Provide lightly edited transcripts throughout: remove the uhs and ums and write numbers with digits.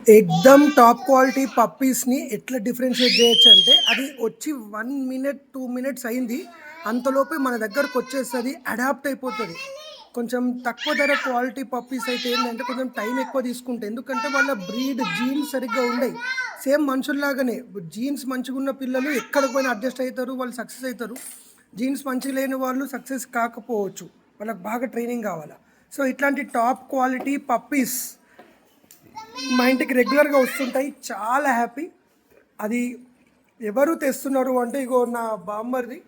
ఎక్దమ్ top quality పప్పీస్ని ఎట్లా differentiate చేయొచ్చు అంటే అది వచ్చి 1 మినిట్ 2 మినిట్స్ అయింది, అంతలోపే మన దగ్గరకు వచ్చేస్తుంది, అడాప్ట్ అయిపోతుంది. కొంచెం తక్కువ ధర క్వాలిటీ పప్పీస్ అయితే ఏంటంటే కొంచెం టైం ఎక్కువ తీసుకుంటాయి, ఎందుకంటే వాళ్ళ బ్రీడ్ జీన్స్ సరిగ్గా ఉండయి. సేమ్ మనుషుల్లాగానే జీన్స్ మంచిగా ఉన్న పిల్లలు ఎక్కడికి పోయినా అడ్జస్ట్ అవుతారు, వాళ్ళు సక్సెస్ అవుతారు. జీన్స్ మంచిగా లేని వాళ్ళు సక్సెస్ కాకపోవచ్చు, వాళ్ళకి బాగా ట్రైనింగ్ కావాలా. సో ఇట్లాంటి టాప్ క్వాలిటీ పప్పీస్ మా ఇంటికి రెగ్యులర్గా వస్తుంటాయి, చాలా హ్యాపీ. అది ఎవరు తెస్తున్నారు అంటే ఇగో నా బామ్మర్ది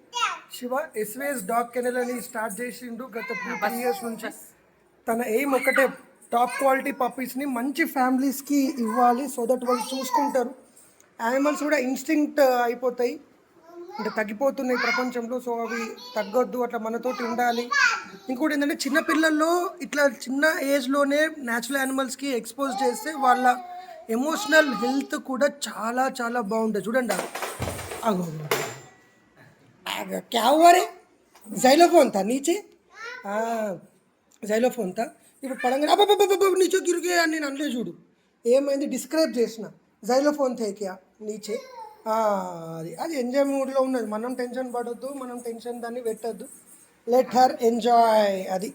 శివ ఎస్వేస్ డాగ్ కెనల్ అని స్టార్ట్ చేసిండు గత 2-3 ఇయర్స్ నుంచి. తన ఎయిమ్ ఒకటే, టాప్ క్వాలిటీ పప్పీస్ని మంచి ఫ్యామిలీస్కి ఇవ్వాలి, సో దట్ వాళ్ళు చూసుకుంటారు. యానిమల్స్ కూడా ఇన్స్టింక్ట్ అయిపోతాయి, అంటే తగ్గిపోతున్నాయి ప్రపంచంలో, సో అవి తగ్గొద్దు, అట్లా మనతోటి ఉండాలి. ఇంకోటి ఏంటంటే చిన్నపిల్లల్లో ఇట్లా చిన్న ఏజ్లోనే న్యాచురల్ యానిమల్స్కి ఎక్స్పోజ్ చేస్తే వాళ్ళ ఎమోషనల్ హెల్త్ కూడా చాలా చాలా బాగుంటుంది. చూడండి అగో क्या हुआ रे, జైలోఫోన్ తా నీచే, జైలోఫోన్ తా. ఇప్పుడు పడంగా అబ్బబ్బబ్బబ్బ నీచే గిరిగే అని నేను అనలే, చూడు ఏమైంది, డిస్క్రైబ్ చేసిన జైలోఫోన్ థేకియా నీచే. అది అది ఎంజాయ్ మూడ్లో ఉన్నది, మనం టెన్షన్ పడొద్దు, మనం టెన్షన్ దాన్ని పెట్టద్దు, లెట్ హర్ ఎంజాయ్ అది.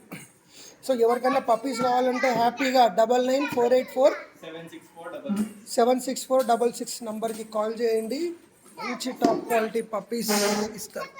సో ఎవరికైనా పప్పీస్ కావాలంటే హ్యాపీగా 9948476466 నంబర్కి కాల్ చేయండి, మంచి టాప్ క్వాలిటీ పప్పీస్ ఇస్తారు.